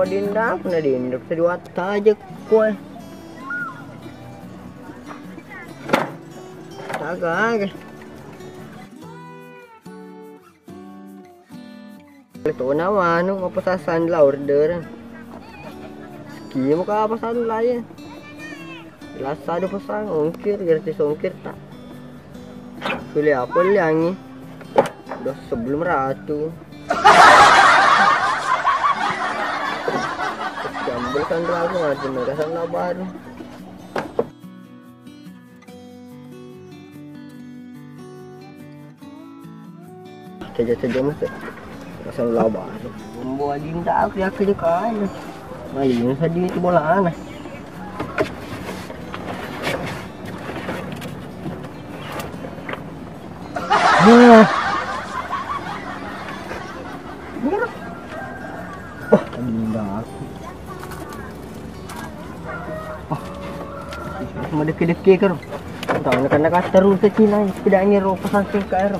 dindak na dindak sa diwat aja ko. Taga. Ito naman, nung mapasasan la order. Ski mo ka pasan layan. Lasado pasang ongkir, gratis ongkir tak. Suli apa liangi? Udah sebelum ratu. Jambul kan lagu ngaji mereka sana baru. Saja mas. Pasang laba. Membawa dinda aku ya kerja kan. Malin sedih itu bola anak. Dinda aku. Cuma deki-deki kan. Tahu nak terus ke Cina, tidak ni ro pasang ke air.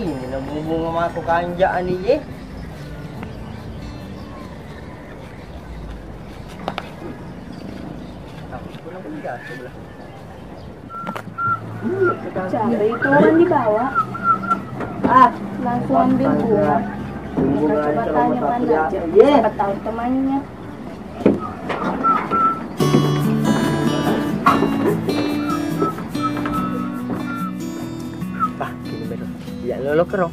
Ini nabubunga mga ako kanjaan niya eh. Cabai itu orang dibawa. Langsung ambil bunga. Coba tanya mana aja. Siapa tahu temannya. Ya lolo kero.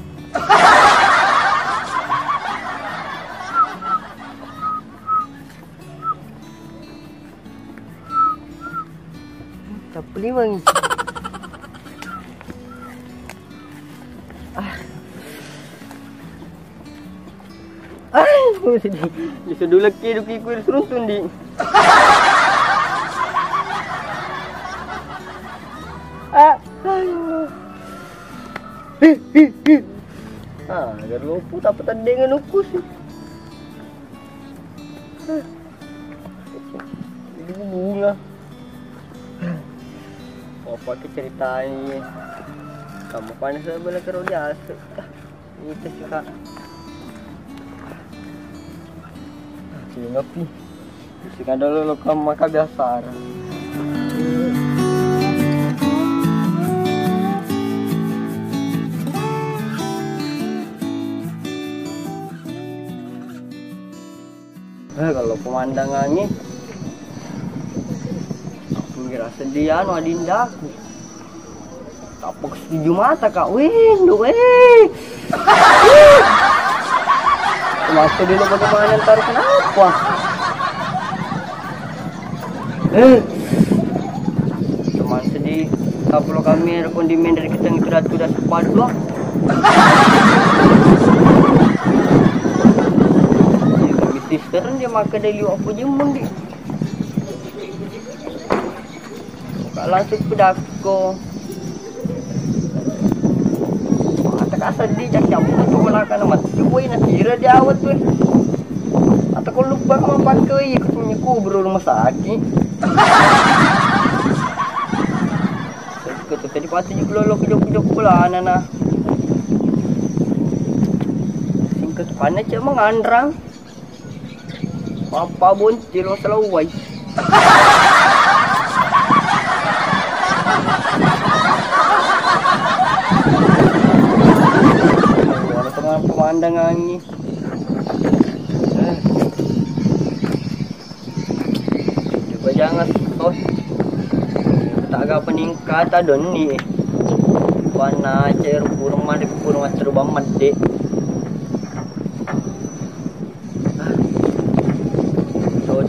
Tak beli bang. Sedih. Disuduh lagi duki kuil seruntun di. Agar luput apa tadi dengan ukus. Ini bunga. Apa ke ceritanya? Kamu panas sebelah kero biasa. Itu sih kak. Sini ngopi. Sini dulu lo kamu makan biasa. Kalau pemandangannya aku kira sedian wadinda aku kapok setuju mata kak masuk dulu bagaimana ntar kenapa cuman sedih kalau kami ada kondimen dari kita kuda sepadu doang. Sekarang dia makan dari apa je mundi. Buka langsung pedako. Mata kasar dia cakap tu lah kan mat. Cuy nak kira dia awat tu. Atau kau lupa kau pakai ikut menyekubur rumah sakit. Kita tadi pasti juga lo kejok pula anak. Singkat panas cak mengandrang. Apa boncil masalah uai. Ada tengah pemandangan ni. Coba jangan tos. Tak agak peningkat ada ni. Warna cair kurang terubah mendek.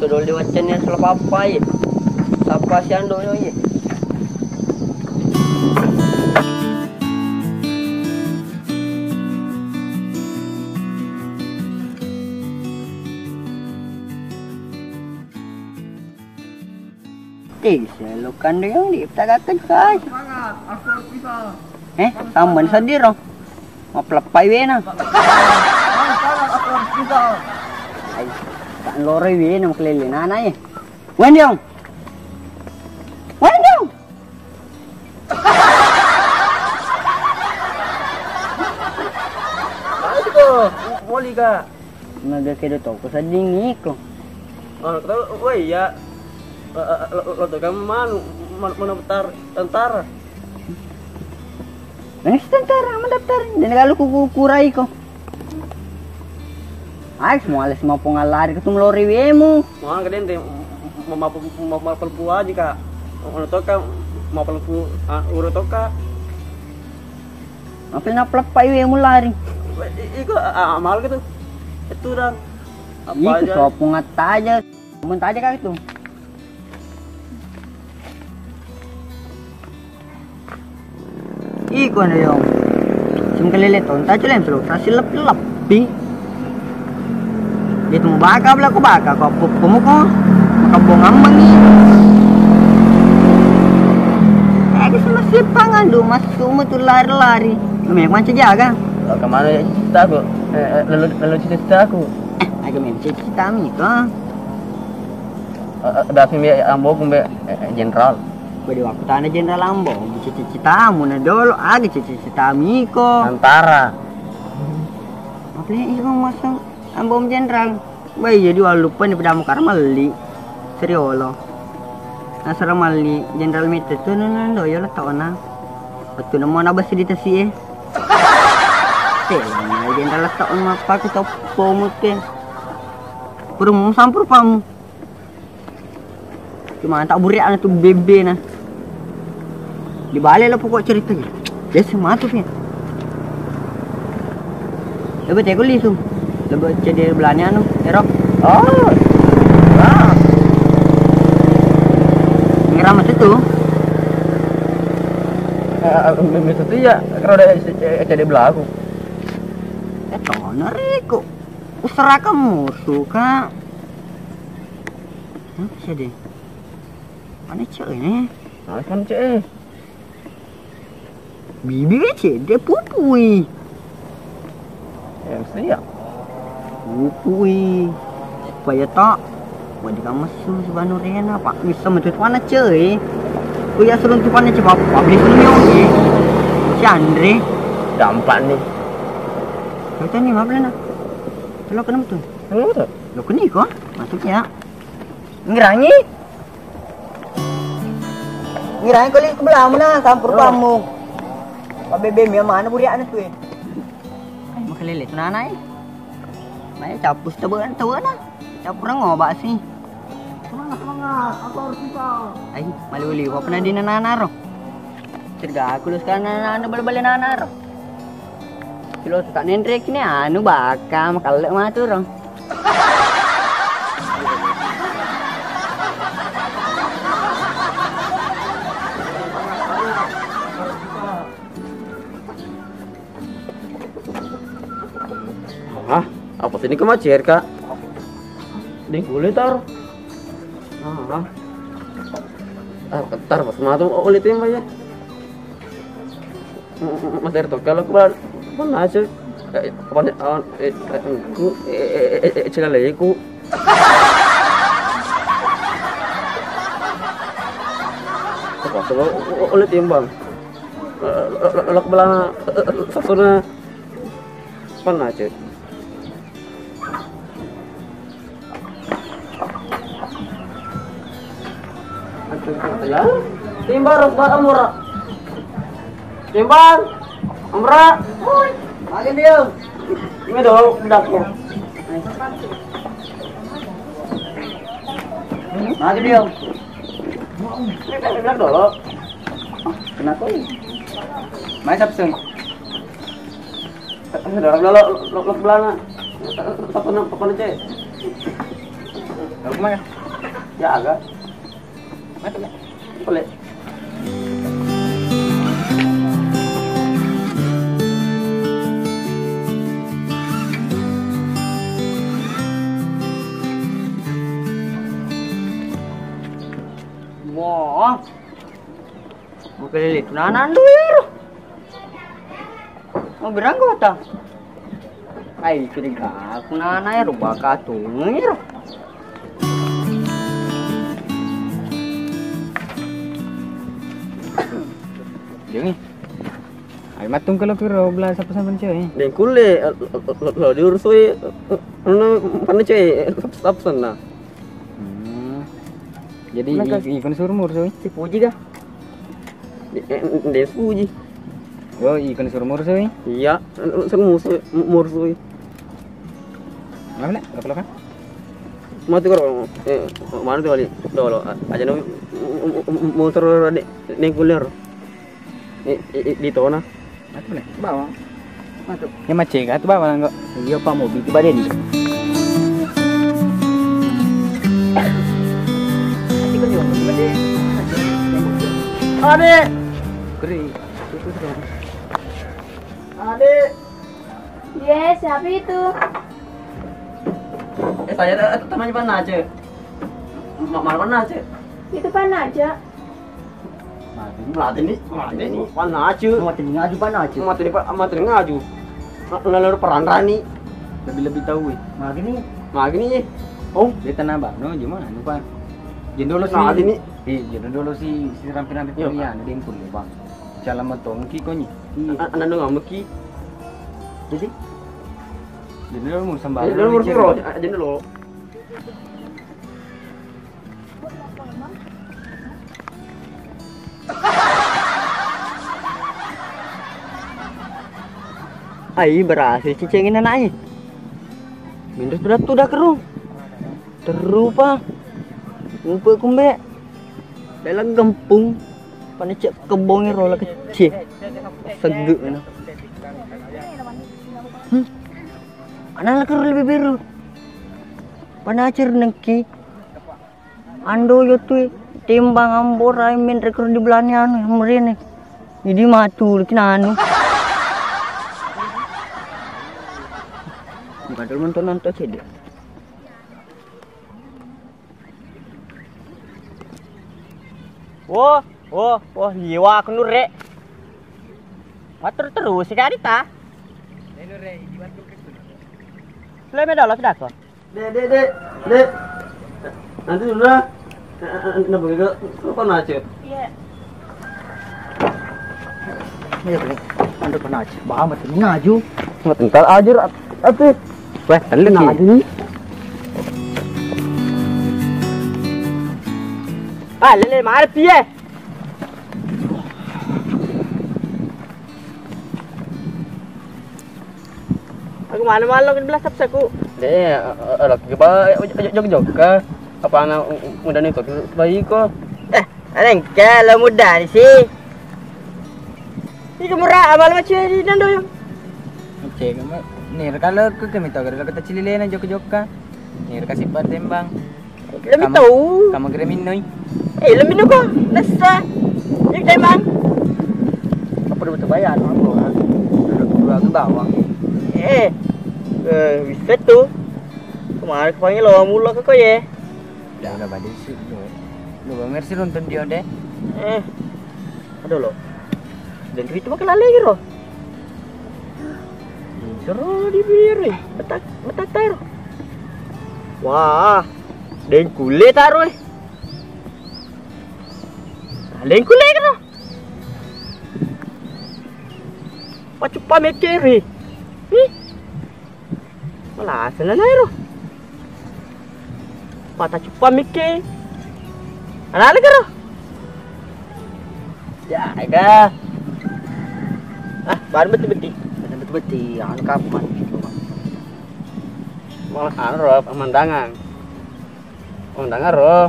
Dol lewat channel selapa apa ye? Siapa si ando ye? Selalu kan yang di tagakan kai. Taman sadir. Mau pelepay we na. Ay, saan lore we na maklili nanay. Wendyong. Wendyong. Ano ko? Wali ka. Nagkakido to ko sa dingi ko. Ano ka? Uy, ya. Lo ka manu manaptar tentara. Nangis tentara mandaftar. Dan kalau kukurai ko. Ay, semua alas mau pengalari ketum lori we mo. Mga ka din, mapalpu aja ka. Ano to ka, mapalpu uro to ka. Apil na pelepay we mo lari. Iko, mahal gitu. Itu dan. Iko, so pungat aja. Muntah aja kak itu. Iko na yung. Simkaliliton, tayo lang pero kasilap-lap. Dito mo baka, wala ko baka. Kumo ko. Makabungang mangi. Kaya kasi masipangan do. Mas sumutul lari-lari. Lumayak man siya jaga. Kemana ya cita aku? Lalu cita aku. Agak memang cita kami itu. Dasi mi ambo kumbe jenderal. Pada waktu tanah jenderal ambo. Cita-cita mu na dulu. Agak cita-cita kami ko. Antara. Apa yang itu masang ambo jenderal? Bayi jadi walau lupa ni pada mu karmali. Seriolo. Nasara mali jenderal mite tu nando yo lah tau na. Betul nama na basi ditasi Nah, jenderal tau na pa ko tau pomot ken. Puro mo sampur pa mo. Cuma tak buri anak tu bebe na. Di balik lah pokok ceritanya. Dia sematu ya. Lebih teko lisum. Lebih jadi belanya anu, erok. Oh. Wah. Ngeram itu. Itu ya kalau ada jadi belah aku. Nariku. Usara kamu suka. Apa sih deh? Mana cek ini? Nah, kan cek. Bibi cek dia pupui. MC ya. Pupui. Supaya tak. Wadi kamu su sebanu rena pak bisa metut mana cek. Kuya serun tu pana cebab. Pabli sunyo ni. Si Andre. Dampak nih. Kata ni apa na? Kalau kena betul. Kenapa tuh? Lo keni ko? Masuknya. Ngirangi. Ngirangi kali kebelah mana campur kamu. Pak bebe mi mana buriak na tu eh. Makalele tu nanai. Mai capus tebean na. Capur ngobak sih. Semangat, aku harus bisa. Ay, maluli ko pa na din na nanaro. Sirga aku lu sekarang na bal-bal nanaro. Kilo tak nendrek ni anu baka makalek matur. Ah, apa sini kemacer kak? Ding boleh tar. Tar pas matu ulit yang banyak. Mas Erto kalau keluar mana aja? Apa ku cekali ku. Apa sebab ulit yang bang? Lak belah sasuna mana aja? Ya, timbang rosbat amura. Timbang, amura. Makin dia. Ini dong, dak ko. Makin dia. Dak dulu. Kenapa ini? Mai sapseng. Darah dulu, lok belana. Apa cek? Aku mah. Ya agak. Boleh. Wah. Bukan lilit nanan dulu. Mau berangkat ta? Ay, kiriga ako na ro baka tungir. Jangan. Ay matung kalau kira belah siapa sampai cuy. Dan kule lo diurus we mana cuy sapsan na. Jadi ikon surmur cuy. Si Puji kah? Des Puji. Oh ikon surmur cuy. Iya, mur suy. Mana? Apa kan? Mati karo mana tuh kali dolo aja no motor neng kuler. Di tona. Apa boleh? Bawa. Masuk. Ya macet kan? Bawa enggak? Iya pa mo biti ba din. Ade. Keri. Ade. Yes, siapa itu? Saya temannya mana aja? Mana aja? Itu pan aja. Melatih nih, mana aja? Mati ngaju pa na aja. Mati ngaju. Lalu peran rani. Lebih tahu Magini. Magini. Oh, dia tanah bang, no gimana? Lupa. Jendolo sih. nah ini. Jendolo sih rampir-rampir kuliah, ada yang kuliah bang. Jalan matong kikonya. Anak nggak meki. Jadi Jendolo mau sembari. Lalu berpiro aja dulu. ay berhasil cicengin anaknya. Minus berat tuh udah kerung. Terupa. Ngumpul kumbe. Dalam gempung. Panicek kebongnya rola kecil. Segek mana. Anak ker lebih biru. Panacir nengki. Ando yo tuh timbang ambor ay min rekor di belanya anu mrene. Jadi matur kinanu. Padahal nonton sih dia. Wah, liwa aku nure. Matur terus sekali ta. Leme dah lah sudah kok. Dek. Nanti sudah. Nah begitu apa aja? Iya. Ini beli. Anda pernah aja. Bah, mati ngaju. Entar aja atuh. Wah, lu Nah, nih. ini. Lele mar piye. Aku mana-mana kan belas sabsaku. Dek, ada kita jog-jog ke apa anak muda nih kok bayi kok. Kalau mudah sih. Ini murah amal macam ni nando yang. Cek nih kalau ke kami tahu kalau kita cililena jok-jokka. Nih kasih par tembang. Lebih tahu. Kamu kremin noi. Lebih nu kok. Nasa. Ini temang. Apa dah betul bayar aku. Dua ke bawah. Bisa tuh. Kemarin kepanggil lo mula ke kau ya. Udah badai sih. Lu banger sih nonton dia deh. Aduh lo. Dan itu makan lali gitu. Seru di biru. Betak taruh. Wah. Den kulit taruh. Den kulit kan. Pacu pamekeri. Nih. Malah sana nairo. Pata cupa mike. Ana karo. Ya, aga. Baru betul-betul. Betul-betul anu kapan gitu. Malah anu roh pemandangan. Pemandangan roh.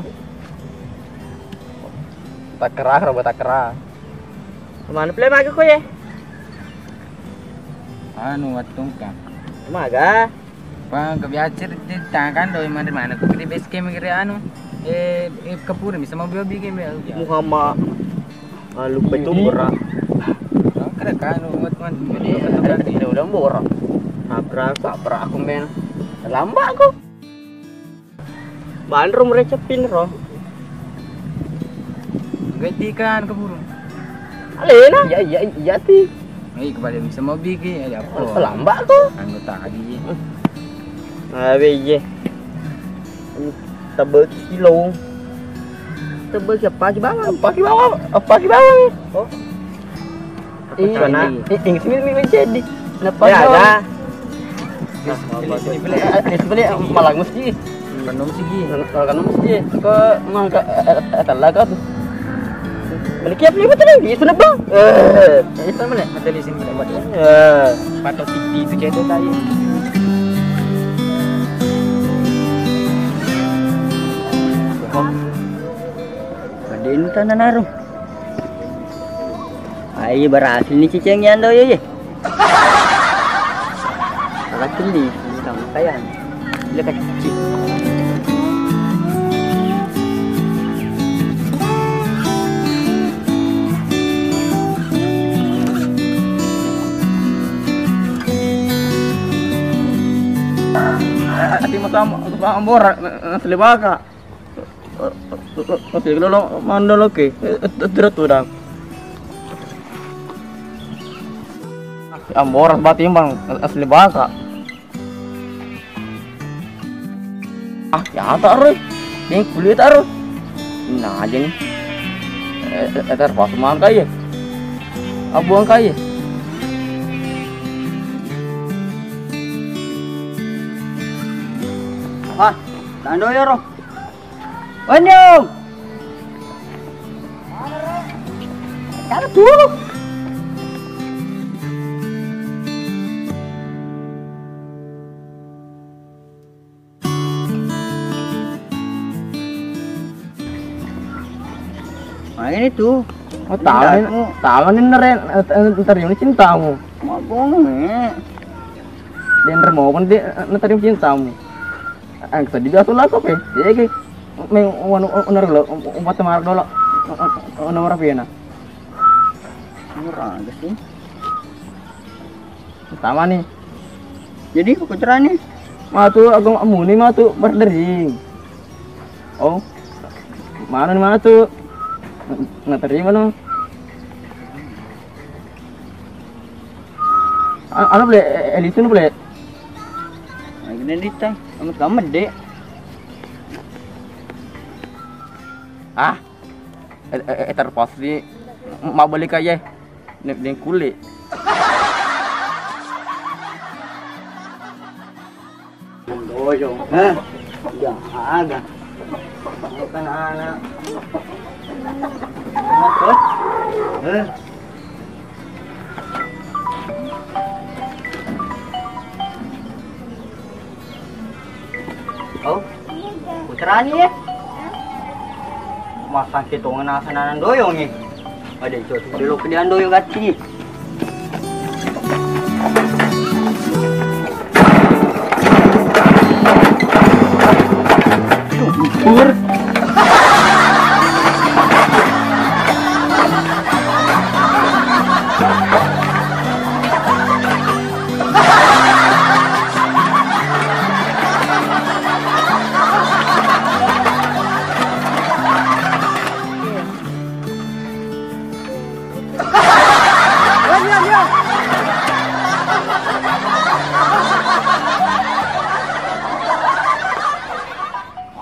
Tak kerah roh tak kerah. Kemana play maga ko ya? Anu watung kan. Maga. Bang kebiasaan tangan doi mana ko di base camp kira anu. Kapur bisa mau biobi game ya. Muhammad. Lupa itu berat. Kada kan wat-wat Ini udah murah. Nabrak aku men. Lambat aku. Bandro merecepin roh. ganti kan kapur. Alena. Iya ti. Ay, kepada bisa mau bikin ada apa? Terlambat tuh. Anggota lagi. Bây giờ tebel kilo. Tebel siapa di bawah? Apa ki bawah? Apa ki bawah? Oh. Ini sini jadi. Kenapa? Ya, ya. Beli Malang mesti. penuh sih. Kan mesti ke mangka talaga tuh. Balik ya beli betul ni sudah bang. Itu mana? Ada di sini buat ya. Patok titi itu jadi tadi. Kadin tanah naruh. Ai berhasil ni cicing yan daw ye. Berhasil di sampaian. Bila kecil. Ati masama ambor selebaka. Masih kalau mandol oke. Terus tuh dah. Ambor batimbang asli baka. Ya taruh. Ini kulit taruh. Nah aja nih. Etar pas mang kaya. Abuang kaya. Wah, tando ya roh. Wanyong. Cara dulu. Main itu. Oh tanganin na rin. Ntar yung cintamu. Mabong eh. Dan remo kan dia ntar yung cintamu. Ang tadi dia tuh lakop eh. Jadi may unar lo umpat mark dolo. Ono rapiana. Murah sih. Tama nih. Jadi kukuceran nih. Matu agong amuni matu berdering. Oh. Mana nih matu? Nggak terima no. Ano boleh elisun boleh? Gini ditang, kamu dek. Terpas di mau balik aja. Nih kulit. Doyong, hah? Ya agak. Bukan anak. Maksud? Oh, putra ni ya? Masang kitungan nasa nanan doyong ni. Ada itu dulu kedian doyong kati. Pur.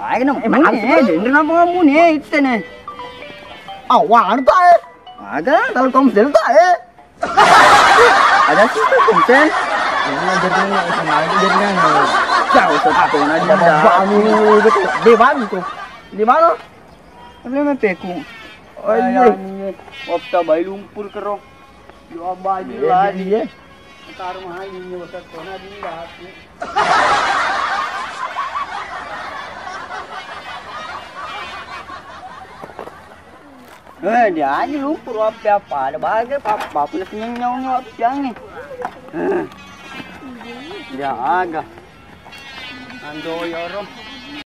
Ay, emang ini kenapa kamu nih itu nih? Awal tuh eh. Ada kalau komsel tuh eh. Ada sih tuh komsel. Ini jadinya sama itu jadinya Jauh satu aja. Kamu betul. Di mana tuh? Di mana? Apa mepeku? Oh iya. Wapta bayi lumpur kerong. Dua baju lagi. Iya. Taruh mahal ini wasat kona di hati. Dia aja lumpur apa ada bahagia apa punya senyum-nyum siang nih. Dia agak. Ando ya rom.